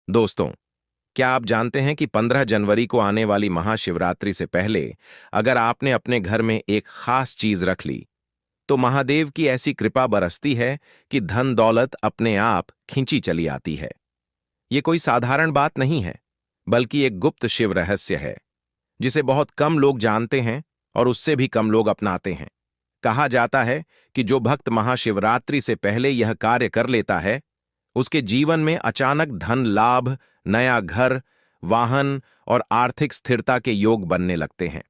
दोस्तों, क्या आप जानते हैं कि 15 जनवरी को आने वाली महाशिवरात्रि से पहले अगर आपने अपने घर में एक खास चीज रख ली, तो महादेव की ऐसी कृपा बरसती है कि धन दौलत अपने आप खींची चली आती है। ये कोई साधारण बात नहीं है, बल्कि एक गुप्त शिव रहस्य है, जिसे बहुत कम लोग जानते हैं और उससे भी कम लोग अपनाते हैं। कहा जाता है कि जो भक्त महाशिवरात्रि से पहले यह कार्य कर लेता है, उसके जीवन में अचानक धन लाभ, नया घर, वाहन और आर्थिक स्थिरता के योग बनने लगते हैं।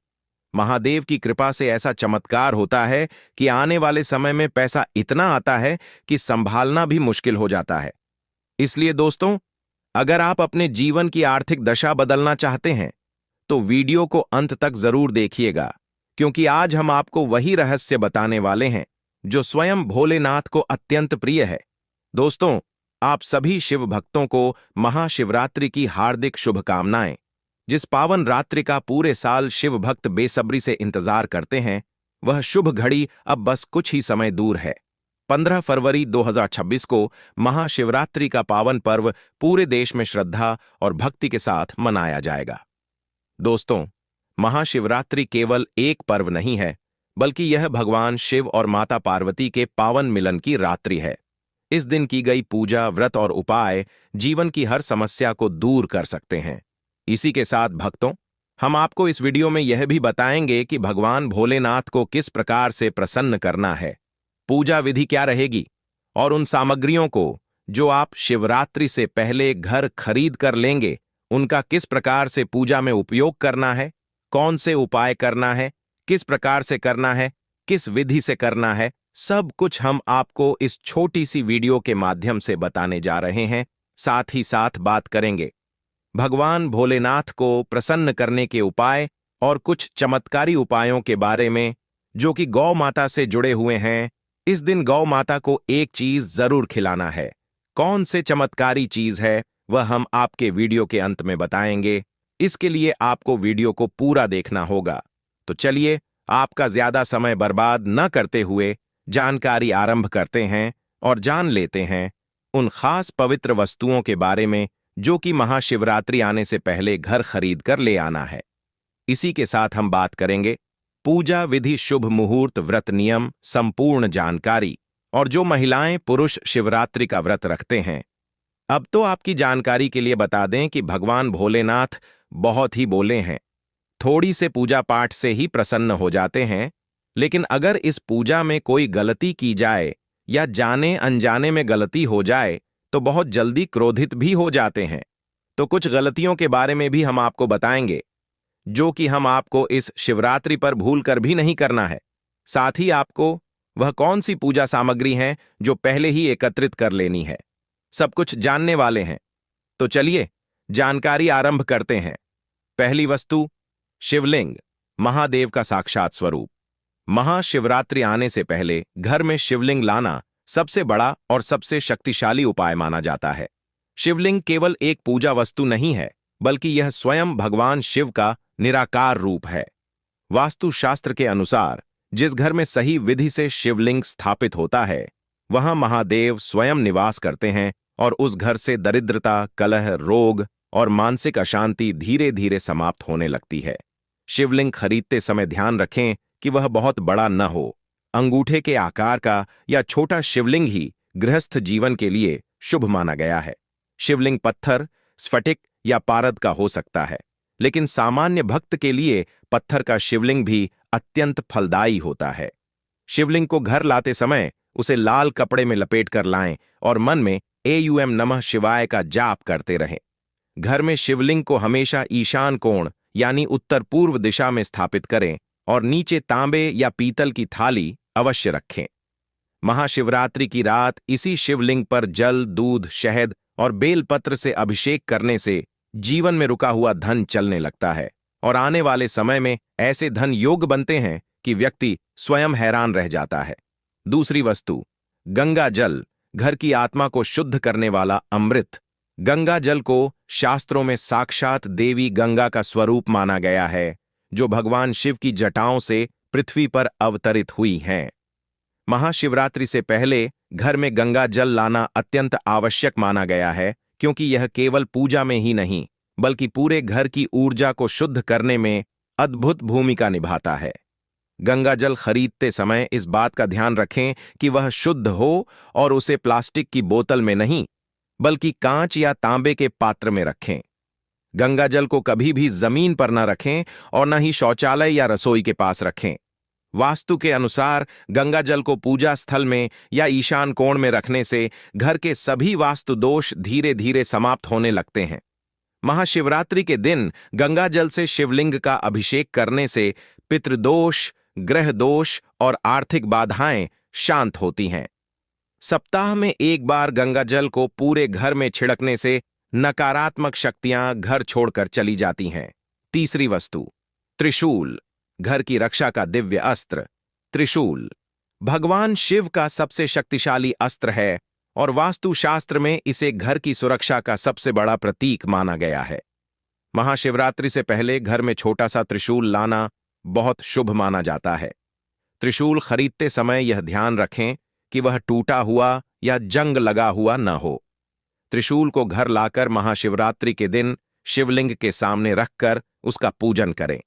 महादेव की कृपा से ऐसा चमत्कार होता है कि आने वाले समय में पैसा इतना आता है कि संभालना भी मुश्किल हो जाता है। इसलिए दोस्तों, अगर आप अपने जीवन की आर्थिक दशा बदलना चाहते हैं, तो वीडियो को अंत तक जरूर देखिएगा, क्योंकि आज हम आपको वही रहस्य बताने वाले हैं जो स्वयं भोलेनाथ को अत्यंत प्रिय है। दोस्तों, आप सभी शिव भक्तों को महाशिवरात्रि की हार्दिक शुभकामनाएं। जिस पावन रात्रि का पूरे साल शिव भक्त बेसब्री से इंतजार करते हैं, वह शुभ घड़ी अब बस कुछ ही समय दूर है। 15 फरवरी 2026 को महाशिवरात्रि का पावन पर्व पूरे देश में श्रद्धा और भक्ति के साथ मनाया जाएगा। दोस्तों, महाशिवरात्रि केवल एक पर्व नहीं है, बल्कि यह भगवान शिव और माता पार्वती के पावन मिलन की रात्रि है। इस दिन की गई पूजा, व्रत और उपाय जीवन की हर समस्या को दूर कर सकते हैं। इसी के साथ भक्तों, हम आपको इस वीडियो में यह भी बताएंगे कि भगवान भोलेनाथ को किस प्रकार से प्रसन्न करना है, पूजा विधि क्या रहेगी और उन सामग्रियों को जो आप शिवरात्रि से पहले घर खरीद कर लेंगे, उनका किस प्रकार से पूजा में उपयोग करना है, कौन से उपाय करना है, किस प्रकार से करना है, किस विधि से करना है, सब कुछ हम आपको इस छोटी सी वीडियो के माध्यम से बताने जा रहे हैं। साथ ही साथ बात करेंगे भगवान भोलेनाथ को प्रसन्न करने के उपाय और कुछ चमत्कारी उपायों के बारे में, जो कि गौ माता से जुड़े हुए हैं। इस दिन गौ माता को एक चीज जरूर खिलाना है। कौन से चमत्कारी चीज है, वह हम आपके वीडियो के अंत में बताएंगे। इसके लिए आपको वीडियो को पूरा देखना होगा। तो चलिए, आपका ज्यादा समय बर्बाद न करते हुए जानकारी आरंभ करते हैं और जान लेते हैं उन खास पवित्र वस्तुओं के बारे में जो कि महाशिवरात्रि आने से पहले घर खरीद कर ले आना है। इसी के साथ हम बात करेंगे पूजा विधि, शुभ मुहूर्त, व्रत नियम, संपूर्ण जानकारी, और जो महिलाएं पुरुष शिवरात्रि का व्रत रखते हैं। अब तो आपकी जानकारी के लिए बता दें कि भगवान भोलेनाथ बहुत ही भोले हैं। थोड़ी से पूजा पाठ से ही प्रसन्न हो जाते हैं, लेकिन अगर इस पूजा में कोई गलती की जाए या जाने अनजाने में गलती हो जाए, तो बहुत जल्दी क्रोधित भी हो जाते हैं। तो कुछ गलतियों के बारे में भी हम आपको बताएंगे, जो कि हम आपको इस शिवरात्रि पर भूल कर भी नहीं करना है। साथ ही आपको वह कौन सी पूजा सामग्री है जो पहले ही एकत्रित कर लेनी है, सब कुछ जानने वाले हैं। तो चलिए, जानकारी आरंभ करते हैं। पहली वस्तु, शिवलिंग, महादेव का साक्षात स्वरूप। महाशिवरात्रि आने से पहले घर में शिवलिंग लाना सबसे बड़ा और सबसे शक्तिशाली उपाय माना जाता है। शिवलिंग केवल एक पूजा वस्तु नहीं है, बल्कि यह स्वयं भगवान शिव का निराकार रूप है। वास्तुशास्त्र के अनुसार जिस घर में सही विधि से शिवलिंग स्थापित होता है, वहां महादेव स्वयं निवास करते हैं और उस घर से दरिद्रता, कलह, रोग और मानसिक अशांति धीरे धीरे समाप्त होने लगती है। शिवलिंग खरीदते समय ध्यान रखें कि वह बहुत बड़ा न हो। अंगूठे के आकार का या छोटा शिवलिंग ही गृहस्थ जीवन के लिए शुभ माना गया है। शिवलिंग पत्थर, स्फटिक या पारद का हो सकता है, लेकिन सामान्य भक्त के लिए पत्थर का शिवलिंग भी अत्यंत फलदायी होता है। शिवलिंग को घर लाते समय उसे लाल कपड़े में लपेट कर लाएं और मन में एयूएम नमः शिवाय का जाप करते रहें। घर में शिवलिंग को हमेशा ईशान कोण यानी उत्तर पूर्व दिशा में स्थापित करें और नीचे तांबे या पीतल की थाली अवश्य रखें। महाशिवरात्रि की रात इसी शिवलिंग पर जल, दूध, शहद और बेलपत्र से अभिषेक करने से जीवन में रुका हुआ धन चलने लगता है और आने वाले समय में ऐसे धन योग बनते हैं कि व्यक्ति स्वयं हैरान रह जाता है। दूसरी वस्तु, गंगा जल, घर की आत्मा को शुद्ध करने वाला अमृत। गंगा जल को शास्त्रों में साक्षात देवी गंगा का स्वरूप माना गया है, जो भगवान शिव की जटाओं से पृथ्वी पर अवतरित हुई हैं। महाशिवरात्रि से पहले घर में गंगा जल लाना अत्यंत आवश्यक माना गया है, क्योंकि यह केवल पूजा में ही नहीं बल्कि पूरे घर की ऊर्जा को शुद्ध करने में अद्भुत भूमिका निभाता है। गंगा जल खरीदते समय इस बात का ध्यान रखें कि वह शुद्ध हो और उसे प्लास्टिक की बोतल में नहीं बल्कि कांच या तांबे के पात्र में रखें। गंगा जल को कभी भी जमीन पर न रखें और न ही शौचालय या रसोई के पास रखें। वास्तु के अनुसार गंगा जल को पूजा स्थल में या ईशान कोण में रखने से घर के सभी वास्तु दोष धीरे धीरे समाप्त होने लगते हैं। महाशिवरात्रि के दिन गंगा जल से शिवलिंग का अभिषेक करने से पितृदोष, ग्रह दोष और आर्थिक बाधाएं शांत होती हैं। सप्ताह में एक बार गंगा जल को पूरे घर में छिड़कने से नकारात्मक शक्तियां घर छोड़कर चली जाती हैं। तीसरी वस्तु, त्रिशूल, घर की रक्षा का दिव्य अस्त्र। त्रिशूल भगवान शिव का सबसे शक्तिशाली अस्त्र है और वास्तुशास्त्र में इसे घर की सुरक्षा का सबसे बड़ा प्रतीक माना गया है। महाशिवरात्रि से पहले घर में छोटा सा त्रिशूल लाना बहुत शुभ माना जाता है। त्रिशूल खरीदते समय यह ध्यान रखें कि वह टूटा हुआ या जंग लगा हुआ न हो। त्रिशूल को घर लाकर महाशिवरात्रि के दिन शिवलिंग के सामने रखकर उसका पूजन करें।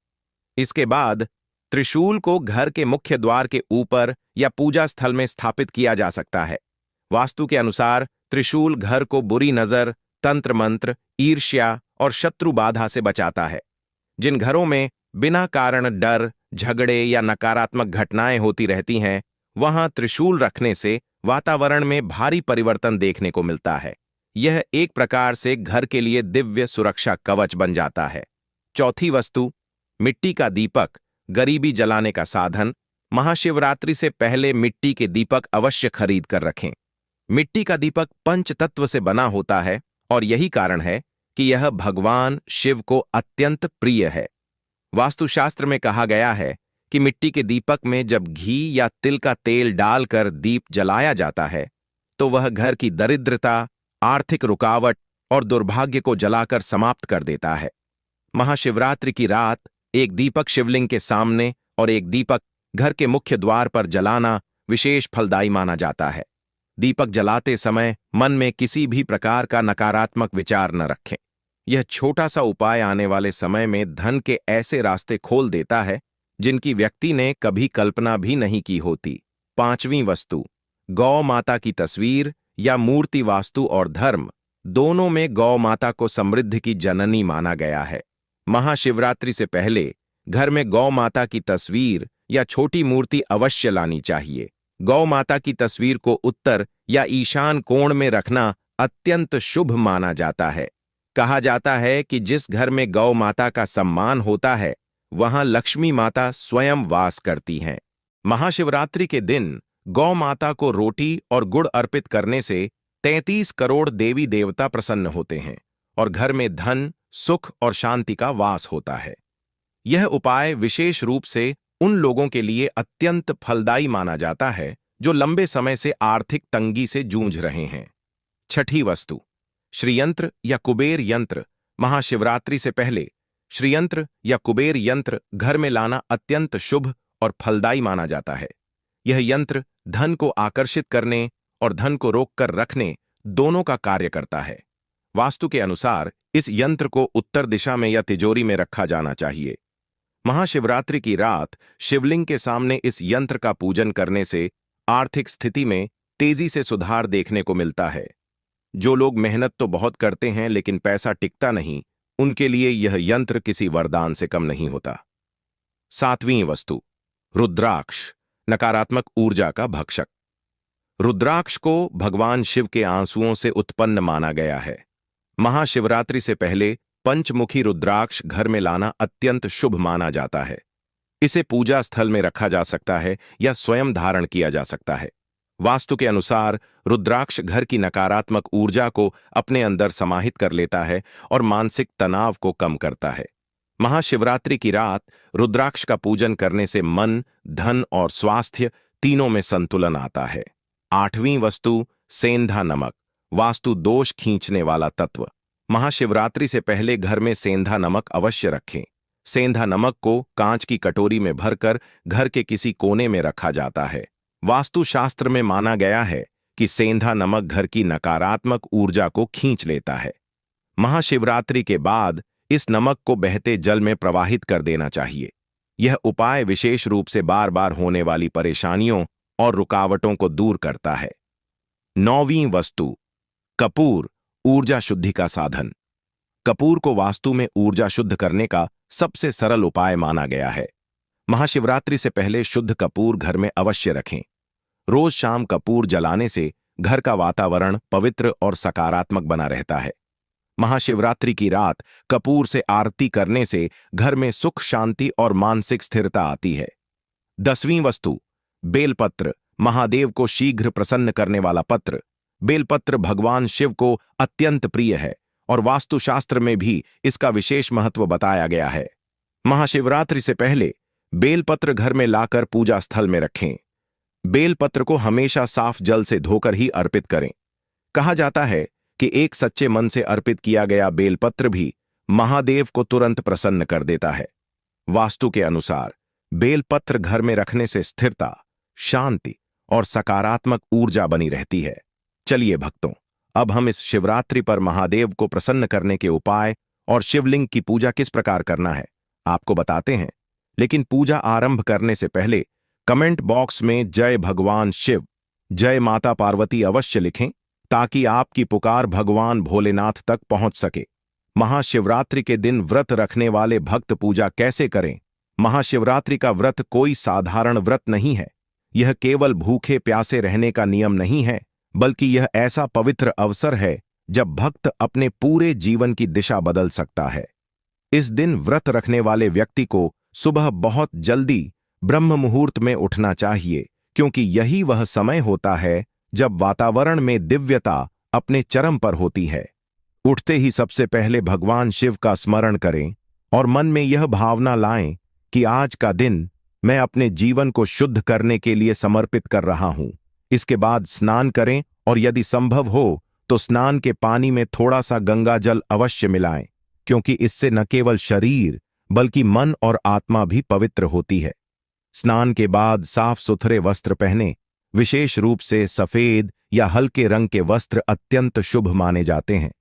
इसके बाद त्रिशूल को घर के मुख्य द्वार के ऊपर या पूजा स्थल में स्थापित किया जा सकता है। वास्तु के अनुसार त्रिशूल घर को बुरी नजर, तंत्र मंत्र, ईर्ष्या और शत्रु बाधा से बचाता है। जिन घरों में बिना कारण डर, झगड़े या नकारात्मक घटनाएं होती रहती हैं, वहां त्रिशूल रखने से वातावरण में भारी परिवर्तन देखने को मिलता है। यह एक प्रकार से घर के लिए दिव्य सुरक्षा कवच बन जाता है। चौथी वस्तु, मिट्टी का दीपक, गरीबी जलाने का साधन। महाशिवरात्रि से पहले मिट्टी के दीपक अवश्य खरीद कर रखें। मिट्टी का दीपक पंच तत्व से बना होता है और यही कारण है कि यह भगवान शिव को अत्यंत प्रिय है। वास्तुशास्त्र में कहा गया है कि मिट्टी के दीपक में जब घी या तिल का तेल डालकर दीप जलाया जाता है तो वह घर की दरिद्रता, आर्थिक रुकावट और दुर्भाग्य को जलाकर समाप्त कर देता है। महाशिवरात्रि की रात एक दीपक शिवलिंग के सामने और एक दीपक घर के मुख्य द्वार पर जलाना विशेष फलदायी माना जाता है। दीपक जलाते समय मन में किसी भी प्रकार का नकारात्मक विचार न रखें। यह छोटा सा उपाय आने वाले समय में धन के ऐसे रास्ते खोल देता है जिनकी व्यक्ति ने कभी कल्पना भी नहीं की होती। पांचवीं वस्तु, गौ माता की तस्वीर या मूर्ति। वास्तु और धर्म दोनों में गौ माता को समृद्धि की जननी माना गया है। महाशिवरात्रि से पहले घर में गौ माता की तस्वीर या छोटी मूर्ति अवश्य लानी चाहिए। गौ माता की तस्वीर को उत्तर या ईशान कोण में रखना अत्यंत शुभ माना जाता है। कहा जाता है कि जिस घर में गौ माता का सम्मान होता है वहां लक्ष्मी माता स्वयं वास करती हैं। महाशिवरात्रि के दिन गौ माता को रोटी और गुड़ अर्पित करने से 33 करोड़ देवी देवता प्रसन्न होते हैं और घर में धन, सुख और शांति का वास होता है। यह उपाय विशेष रूप से उन लोगों के लिए अत्यंत फलदायी माना जाता है जो लंबे समय से आर्थिक तंगी से जूझ रहे हैं। छठी वस्तु, श्रीयंत्र या कुबेर यंत्र। महाशिवरात्रि से पहले श्रीयंत्र या कुबेर यंत्र घर में लाना अत्यंत शुभ और फलदायी माना जाता है। यह यंत्र धन को आकर्षित करने और धन को रोककर रखने दोनों का कार्य करता है। वास्तु के अनुसार इस यंत्र को उत्तर दिशा में या तिजोरी में रखा जाना चाहिए। महाशिवरात्रि की रात शिवलिंग के सामने इस यंत्र का पूजन करने से आर्थिक स्थिति में तेजी से सुधार देखने को मिलता है। जो लोग मेहनत तो बहुत करते हैं लेकिन पैसा टिकता नहीं, उनके लिए यह यंत्र किसी वरदान से कम नहीं होता। सातवीं वस्तु, रुद्राक्ष, नकारात्मक ऊर्जा का भक्षक। रुद्राक्ष को भगवान शिव के आंसुओं से उत्पन्न माना गया है। महाशिवरात्रि से पहले पंचमुखी रुद्राक्ष घर में लाना अत्यंत शुभ माना जाता है। इसे पूजा स्थल में रखा जा सकता है या स्वयं धारण किया जा सकता है। वास्तु के अनुसार रुद्राक्ष घर की नकारात्मक ऊर्जा को अपने अंदर समाहित कर लेता है और मानसिक तनाव को कम करता है। महाशिवरात्रि की रात रुद्राक्ष का पूजन करने से मन, धन और स्वास्थ्य तीनों में संतुलन आता है। आठवीं वस्तु, सेंधा नमक, वास्तु दोष खींचने वाला तत्व। महाशिवरात्रि से पहले घर में सेंधा नमक अवश्य रखें। सेंधा नमक को कांच की कटोरी में भरकर घर के किसी कोने में रखा जाता है। वास्तुशास्त्र में माना गया है कि सेंधा नमक घर की नकारात्मक ऊर्जा को खींच लेता है। महाशिवरात्रि के बाद इस नमक को बहते जल में प्रवाहित कर देना चाहिए। यह उपाय विशेष रूप से बार बार होने वाली परेशानियों और रुकावटों को दूर करता है। 9वीं वस्तु, कपूर, ऊर्जा शुद्धि का साधन। कपूर को वास्तु में ऊर्जा शुद्ध करने का सबसे सरल उपाय माना गया है। महाशिवरात्रि से पहले शुद्ध कपूर घर में अवश्य रखें। रोज शाम कपूर जलाने से घर का वातावरण पवित्र और सकारात्मक बना रहता है। महाशिवरात्रि की रात कपूर से आरती करने से घर में सुख, शांति और मानसिक स्थिरता आती है। 10वीं वस्तु, बेलपत्र, महादेव को शीघ्र प्रसन्न करने वाला पत्र। बेलपत्र भगवान शिव को अत्यंत प्रिय है और वास्तुशास्त्र में भी इसका विशेष महत्व बताया गया है। महाशिवरात्रि से पहले बेलपत्र घर में लाकर पूजा स्थल में रखें। बेलपत्र को हमेशा साफ जल से धोकर ही अर्पित करें। कहा जाता है कि एक सच्चे मन से अर्पित किया गया बेलपत्र भी महादेव को तुरंत प्रसन्न कर देता है। वास्तु के अनुसार बेलपत्र घर में रखने से स्थिरता, शांति और सकारात्मक ऊर्जा बनी रहती है। चलिए भक्तों, अब हम इस शिवरात्रि पर महादेव को प्रसन्न करने के उपाय और शिवलिंग की पूजा किस प्रकार करना है आपको बताते हैं। लेकिन पूजा आरंभ करने से पहले कमेंट बॉक्स में जय भगवान शिव, जय माता पार्वती अवश्य लिखें ताकि आपकी पुकार भगवान भोलेनाथ तक पहुंच सके। महाशिवरात्रि के दिन व्रत रखने वाले भक्त पूजा कैसे करें? महाशिवरात्रि का व्रत कोई साधारण व्रत नहीं है। यह केवल भूखे प्यासे रहने का नियम नहीं है, बल्कि यह ऐसा पवित्र अवसर है जब भक्त अपने पूरे जीवन की दिशा बदल सकता है। इस दिन व्रत रखने वाले व्यक्ति को सुबह बहुत जल्दी ब्रह्म मुहूर्त में उठना चाहिए, क्योंकि यही वह समय होता है जब वातावरण में दिव्यता अपने चरम पर होती है। उठते ही सबसे पहले भगवान शिव का स्मरण करें और मन में यह भावना लाएं कि आज का दिन मैं अपने जीवन को शुद्ध करने के लिए समर्पित कर रहा हूं। इसके बाद स्नान करें और यदि संभव हो तो स्नान के पानी में थोड़ा सा गंगा जल अवश्य मिलाएं, क्योंकि इससे न केवल शरीर बल्कि मन और आत्मा भी पवित्र होती है। स्नान के बाद साफ सुथरे वस्त्र पहने। विशेष रूप से सफेद या हल्के रंग के वस्त्र अत्यंत शुभ माने जाते हैं।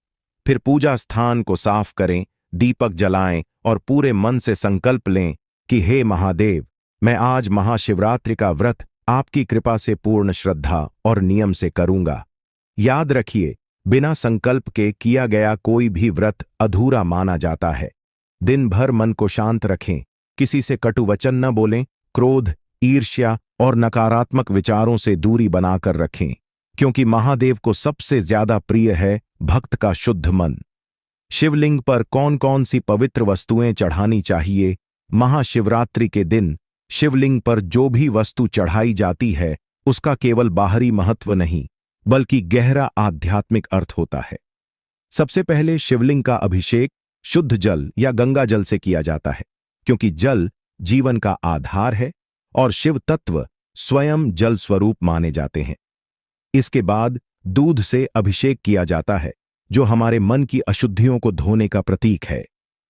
फिर पूजा स्थान को साफ करें, दीपक जलाएं और पूरे मन से संकल्प लें कि हे महादेव, मैं आज महाशिवरात्रि का व्रत आपकी कृपा से पूर्ण श्रद्धा और नियम से करूंगा। याद रखिए, बिना संकल्प के किया गया कोई भी व्रत अधूरा माना जाता है। दिन भर मन को शांत रखें, किसी से कटु वचन न बोलें, क्रोध, ईर्ष्या और नकारात्मक विचारों से दूरी बनाकर रखें, क्योंकि महादेव को सबसे ज्यादा प्रिय है भक्त का शुद्ध मन। शिवलिंग पर कौन कौन सी पवित्र वस्तुएं चढ़ानी चाहिए? महाशिवरात्रि के दिन शिवलिंग पर जो भी वस्तु चढ़ाई जाती है उसका केवल बाहरी महत्व नहीं, बल्कि गहरा आध्यात्मिक अर्थ होता है। सबसे पहले शिवलिंग का अभिषेक शुद्ध जल या गंगा जल से किया जाता है, क्योंकि जल जीवन का आधार है और शिव तत्व स्वयं जल स्वरूप माने जाते हैं। इसके बाद दूध से अभिषेक किया जाता है, जो हमारे मन की अशुद्धियों को धोने का प्रतीक है।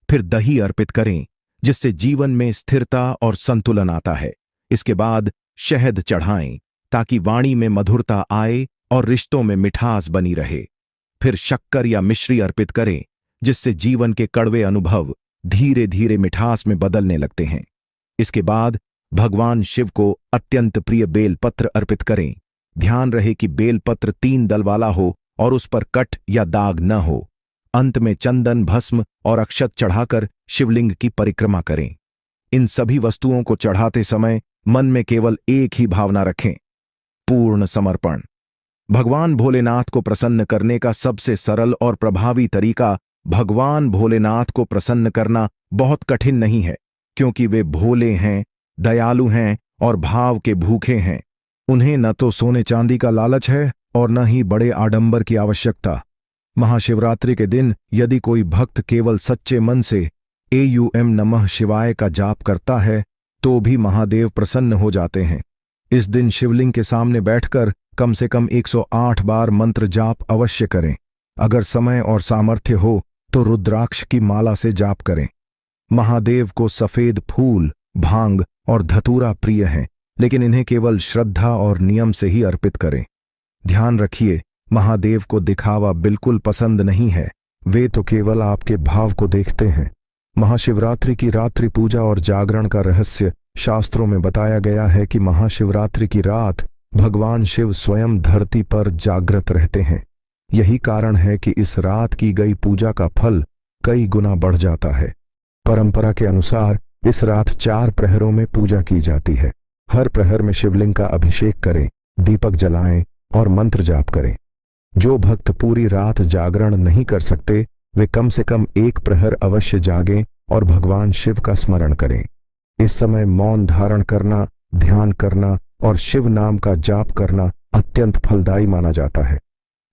फिर दही अर्पित करें, जिससे जीवन में स्थिरता और संतुलन आता है। इसके बाद शहद चढ़ाएं, ताकि वाणी में मधुरता आए और रिश्तों में मिठास बनी रहे। फिर शक्कर या मिश्री अर्पित करें, जिससे जीवन के कड़वे अनुभव धीरे धीरे मिठास में बदलने लगते हैं। इसके बाद भगवान शिव को अत्यंत प्रिय बेलपत्र अर्पित करें। ध्यान रहे कि बेलपत्र 3 दल वाला हो और उस पर कट या दाग न हो। अंत में चंदन, भस्म और अक्षत चढ़ाकर शिवलिंग की परिक्रमा करें। इन सभी वस्तुओं को चढ़ाते समय मन में केवल एक ही भावना रखें, पूर्ण समर्पण। भगवान भोलेनाथ को प्रसन्न करने का सबसे सरल और प्रभावी तरीका भगवान भोलेनाथ को प्रसन्न करना बहुत कठिन नहीं है, क्योंकि वे भोले हैं, दयालु हैं और भाव के भूखे हैं। उन्हें न तो सोने चांदी का लालच है और न ही बड़े आडंबर की आवश्यकता। महाशिवरात्रि के दिन यदि कोई भक्त केवल सच्चे मन से एयूएम नमः शिवाय का जाप करता है तो भी महादेव प्रसन्न हो जाते हैं। इस दिन शिवलिंग के सामने बैठकर कम से कम 108 बार मंत्र जाप अवश्य करें। अगर समय और सामर्थ्य हो तो रुद्राक्ष की माला से जाप करें। महादेव को सफेद फूल, भांग और धतूरा प्रिय हैं, लेकिन इन्हें केवल श्रद्धा और नियम से ही अर्पित करें। ध्यान रखिए, महादेव को दिखावा बिल्कुल पसंद नहीं है। वे तो केवल आपके भाव को देखते हैं। महाशिवरात्रि की रात्रि पूजा और जागरण का रहस्य शास्त्रों में बताया गया है कि महाशिवरात्रि की रात भगवान शिव स्वयं धरती पर जागृत रहते हैं। यही कारण है कि इस रात की गई पूजा का फल कई गुना बढ़ जाता है। परंपरा के अनुसार इस रात 4 प्रहरों में पूजा की जाती है। हर प्रहर में शिवलिंग का अभिषेक करें, दीपक जलाएं और मंत्र जाप करें। जो भक्त पूरी रात जागरण नहीं कर सकते, वे कम से कम 1 प्रहर अवश्य जागें और भगवान शिव का स्मरण करें। इस समय मौन धारण करना, ध्यान करना और शिव नाम का जाप करना अत्यंत फलदायी माना जाता है।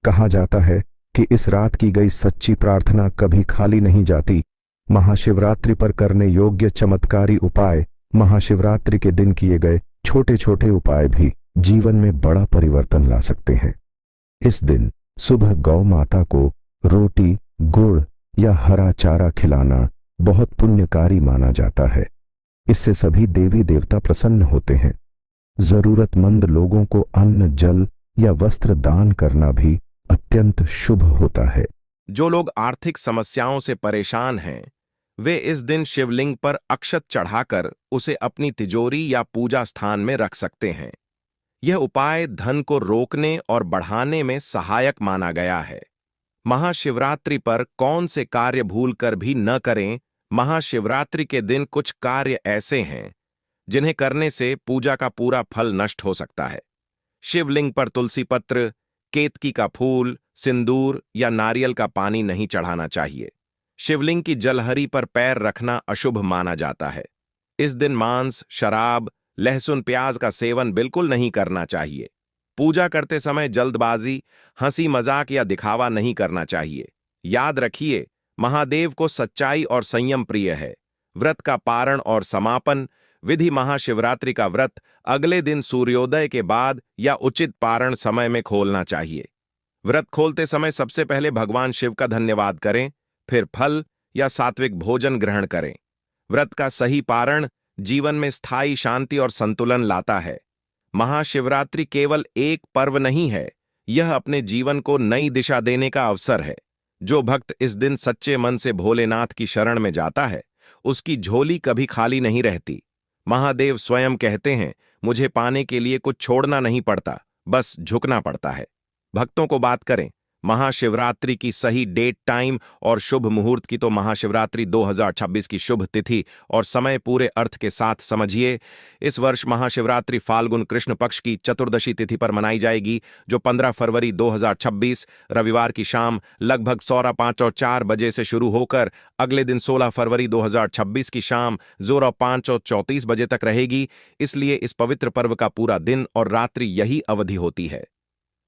कहा जाता है कि इस रात की गई सच्ची प्रार्थना कभी खाली नहीं जाती। महाशिवरात्रि पर करने योग्य चमत्कारी उपाय, महाशिवरात्रि के दिन किए गए छोटे छोटे उपाय भी जीवन में बड़ा परिवर्तन ला सकते हैं। इस दिन सुबह गौ माता को रोटी, गुड़ या हरा चारा खिलाना बहुत पुण्यकारी माना जाता है। इससे सभी देवी देवता प्रसन्न होते हैं। जरूरतमंद लोगों को अन्न, जल या वस्त्र दान करना भी अत्यंत शुभ होता है। जो लोग आर्थिक समस्याओं से परेशान हैं, वे इस दिन शिवलिंग पर अक्षत चढ़ाकर उसे अपनी तिजोरी या पूजा स्थान में रख सकते हैं। यह उपाय धन को रोकने और बढ़ाने में सहायक माना गया है। महाशिवरात्रि पर कौन से कार्य भूलकर भी न करें। महाशिवरात्रि के दिन कुछ कार्य ऐसे हैं जिन्हें करने से पूजा का पूरा फल नष्ट हो सकता है। शिवलिंग पर तुलसी पत्र, केतकी का फूल, सिंदूर या नारियल का पानी नहीं चढ़ाना चाहिए। शिवलिंग की जलहरी पर पैर रखना अशुभ माना जाता है। इस दिन मांस, शराब, लहसुन, प्याज का सेवन बिल्कुल नहीं करना चाहिए। पूजा करते समय जल्दबाजी, हंसी मजाक या दिखावा नहीं करना चाहिए। याद रखिए, महादेव को सच्चाई और संयम प्रिय है। व्रत का पारण और समापन विधि। महाशिवरात्रि का व्रत अगले दिन सूर्योदय के बाद या उचित पारण समय में खोलना चाहिए। व्रत खोलते समय सबसे पहले भगवान शिव का धन्यवाद करें, फिर फल या सात्विक भोजन ग्रहण करें। व्रत का सही पारण जीवन में स्थायी शांति और संतुलन लाता है। महाशिवरात्रि केवल एक पर्व नहीं है, यह अपने जीवन को नई दिशा देने का अवसर है। जो भक्त इस दिन सच्चे मन से भोलेनाथ की शरण में जाता है, उसकी झोली कभी खाली नहीं रहती। महादेव स्वयं कहते हैं, मुझे पाने के लिए कुछ छोड़ना नहीं पड़ता, बस झुकना पड़ता है। भक्तों को बात करें महाशिवरात्रि की सही डेट, टाइम और शुभ मुहूर्त की, तो महाशिवरात्रि 2026 की शुभ तिथि और समय पूरे अर्थ के साथ समझिए। इस वर्ष महाशिवरात्रि फाल्गुन कृष्ण पक्ष की चतुर्दशी तिथि पर मनाई जाएगी, जो 15 फरवरी 2026 रविवार की शाम लगभग 4:05 बजे से शुरू होकर अगले दिन 16 फरवरी 2026 की शाम 5:34 बजे तक रहेगी। इसलिए इस पवित्र पर्व का पूरा दिन और रात्रि यही अवधि होती है।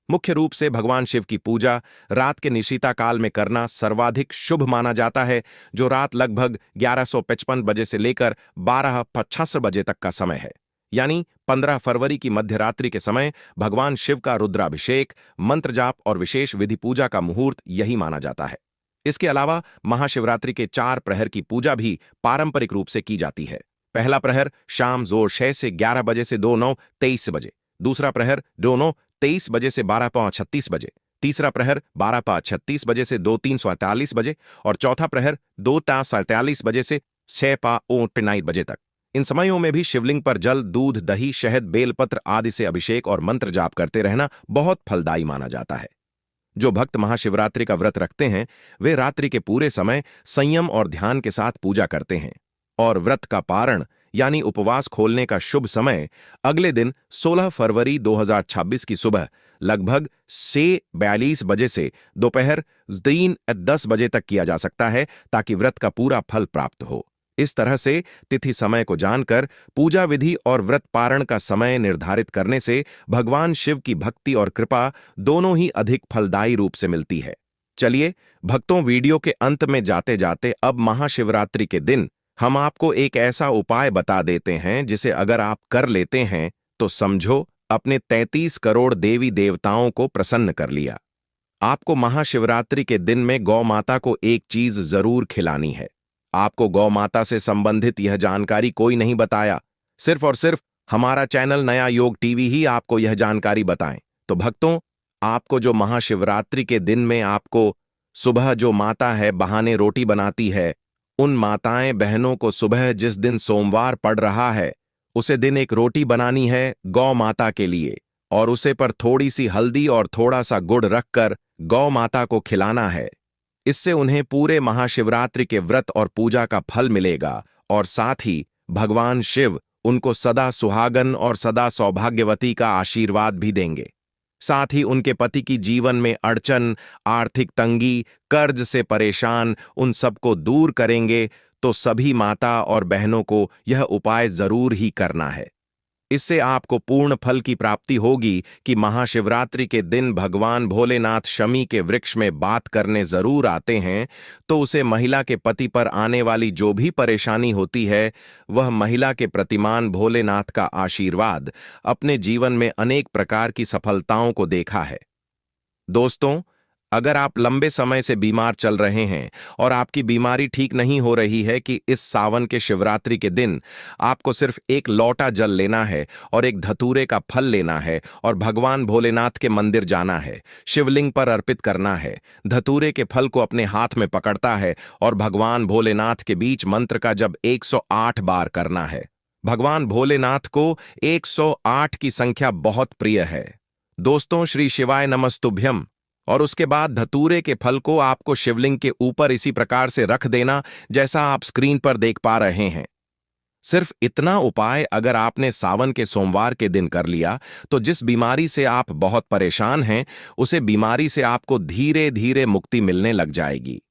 मुख्य रूप से भगवान शिव की पूजा रात के निशीता काल में करना सर्वाधिक शुभ माना जाता है, जो रात लगभग 11:55 बजे से लेकर 12:85 बजे तक का समय है। यानी 15 फरवरी की मध्यरात्रि के समय भगवान शिव का रुद्राभिषेक, मंत्र जाप और विशेष विधि पूजा का मुहूर्त यही माना जाता है। इसके अलावा महाशिवरात्रि के 4 प्रहर की पूजा भी पारंपरिक रूप से की जाती है। पहला प्रहर शाम 6 से 11 बजे से 2:23 बजे, दूसरा प्रहर 2:23 बजे से 12:36 बजे, तीसरा प्रहर 12:36 बजे से 2:43 बजे और चौथा प्रहर 2:47 बजे से 6:59 बजे तक। इन समयों में भी शिवलिंग पर जल, दूध, दही, शहद, बेलपत्र आदि से अभिषेक और मंत्र जाप करते रहना बहुत फलदायी माना जाता है। जो भक्त महाशिवरात्रि का व्रत रखते हैं, वे रात्रि के पूरे समय संयम और ध्यान के साथ पूजा करते हैं और व्रत का पारण यानी उपवास खोलने का शुभ समय अगले दिन 16 फरवरी 2026 की सुबह लगभग 6:42 बजे से दोपहर 3:10 बजे तक किया जा सकता है, ताकि व्रत का पूरा फल प्राप्त हो। इस तरह से तिथि समय को जानकर पूजा विधि और व्रत पारण का समय निर्धारित करने से भगवान शिव की भक्ति और कृपा दोनों ही अधिक फलदायी रूप से मिलती है। चलिए भक्तों, वीडियो के अंत में जाते जाते अब महाशिवरात्रि के दिन हम आपको एक ऐसा उपाय बता देते हैं जिसे अगर आप कर लेते हैं तो समझो अपने 33 करोड़ देवी देवताओं को प्रसन्न कर लिया। आपको महाशिवरात्रि के दिन में गौ माता को एक चीज जरूर खिलानी है। आपको गौ माता से संबंधित यह जानकारी कोई नहीं बताया, सिर्फ और सिर्फ हमारा चैनल नया योग टीवी ही आपको यह जानकारी बताएं। तो भक्तों, आपको जो महाशिवरात्रि के दिन में आपको सुबह जो माता है बहाने रोटी बनाती है, उन माताएं बहनों को सुबह जिस दिन सोमवार पड़ रहा है उसे दिन एक रोटी बनानी है गौ माता के लिए, और उसे पर थोड़ी सी हल्दी और थोड़ा सा गुड़ रखकर गौ माता को खिलाना है। इससे उन्हें पूरे महाशिवरात्रि के व्रत और पूजा का फल मिलेगा, और साथ ही भगवान शिव उनको सदा सुहागन और सदा सौभाग्यवती का आशीर्वाद भी देंगे। साथ ही उनके पति की जीवन में अड़चन, आर्थिक तंगी, कर्ज से परेशान उन सबको दूर करेंगे। तो सभी माता और बहनों को यह उपाय जरूर ही करना है। इससे आपको पूर्ण फल की प्राप्ति होगी कि महाशिवरात्रि के दिन भगवान भोलेनाथ शमी के वृक्ष में बात करने जरूर आते हैं, तो उसे महिला के पति पर आने वाली जो भी परेशानी होती है, वह महिला के प्रतिमान भोलेनाथ का आशीर्वाद अपने जीवन में अनेक प्रकार की सफलताओं को देखा है। दोस्तों, अगर आप लंबे समय से बीमार चल रहे हैं और आपकी बीमारी ठीक नहीं हो रही है, कि इस सावन के शिवरात्रि के दिन आपको सिर्फ एक लोटा जल लेना है और एक धतूरे का फल लेना है और भगवान भोलेनाथ के मंदिर जाना है, शिवलिंग पर अर्पित करना है। धतूरे के फल को अपने हाथ में पकड़ता है और भगवान भोलेनाथ के बीच मंत्र का जब 108 बार करना है। भगवान भोलेनाथ को 108 की संख्या बहुत प्रिय है। दोस्तों, श्री शिवाय नमस्तुभ्यम। और उसके बाद धतूरे के फल को आपको शिवलिंग के ऊपर इसी प्रकार से रख देना जैसा आप स्क्रीन पर देख पा रहे हैं। सिर्फ इतना उपाय अगर आपने सावन के सोमवार के दिन कर लिया, तो जिस बीमारी से आप बहुत परेशान हैं, उसे बीमारी से आपको धीरे धीरे मुक्ति मिलने लग जाएगी।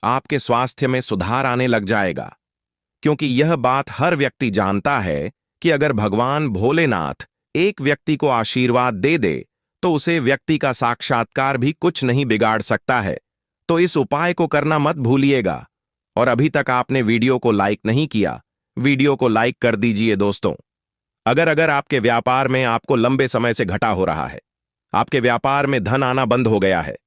आपके स्वास्थ्य में सुधार आने लग जाएगा, क्योंकि यह बात हर व्यक्ति जानता है कि अगर भगवान भोलेनाथ एक व्यक्ति को आशीर्वाद दे दे तो उसे व्यक्ति का साक्षात्कार भी कुछ नहीं बिगाड़ सकता है। तो इस उपाय को करना मत भूलिएगा। और अभी तक आपने वीडियो को लाइक नहीं किया, वीडियो को लाइक कर दीजिए। दोस्तों, अगर आपके व्यापार में आपको लंबे समय से घाटा हो रहा है, आपके व्यापार में धन आना बंद हो गया है,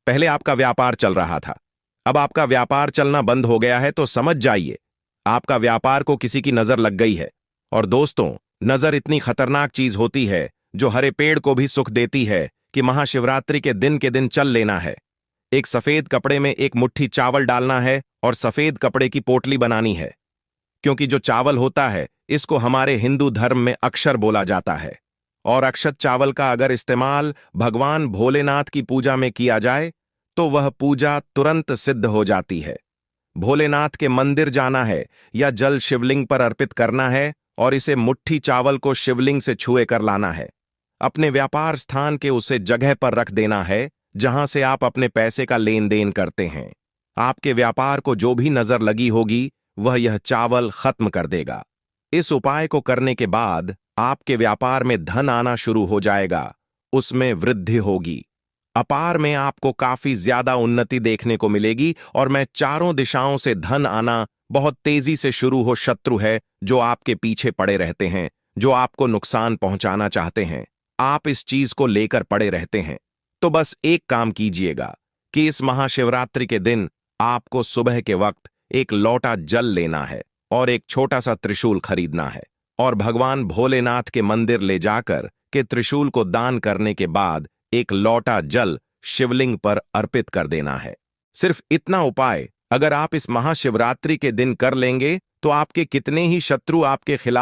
पहले आपका व्यापार चल रहा था, अब आपका व्यापार चलना बंद हो गया है, तो समझ जाइए आपका व्यापार को किसी की नजर लग गई है। और दोस्तों, नजर इतनी खतरनाक चीज होती है जो हरे पेड़ को भी सुख देती है, कि महाशिवरात्रि के दिन चल लेना है। एक सफेद कपड़े में एक मुट्ठी चावल डालना है और सफेद कपड़े की पोटली बनानी है, क्योंकि जो चावल होता है इसको हमारे हिंदू धर्म में अक्षर बोला जाता है। और अक्षत चावल का अगर इस्तेमाल भगवान भोलेनाथ की पूजा में किया जाए तो वह पूजा तुरंत सिद्ध हो जाती है। भोलेनाथ के मंदिर जाना है या जल शिवलिंग पर अर्पित करना है और इसे मुट्ठी चावल को शिवलिंग से छुए कर लाना है। अपने व्यापार स्थान के उसे जगह पर रख देना है जहां से आप अपने पैसे का लेन देन करते हैं। आपके व्यापार को जो भी नजर लगी होगी वह यह चावल खत्म कर देगा। इस उपाय को करने के बाद आपके व्यापार में धन आना शुरू हो जाएगा, उसमें वृद्धि होगी। अपार में आपको काफी ज्यादा उन्नति देखने को मिलेगी और मैं चारों दिशाओं से धन आना बहुत तेजी से शुरू हो। शत्रु है जो आपके पीछे पड़े रहते हैं, जो आपको नुकसान पहुंचाना चाहते हैं, आप इस चीज को लेकर पड़े रहते हैं, तो बस एक काम कीजिएगा कि इस महाशिवरात्रि के दिन आपको सुबह के वक्त एक लोटा जल लेना है और एक छोटा सा त्रिशूल खरीदना है और भगवान भोलेनाथ के मंदिर ले जाकर के त्रिशूल को दान करने के बाद एक लोटा जल शिवलिंग पर अर्पित कर देना है। सिर्फ इतना उपाय अगर आप इस महाशिवरात्रि के दिन कर लेंगे तो आपके कितने ही शत्रु आपके खिलाफ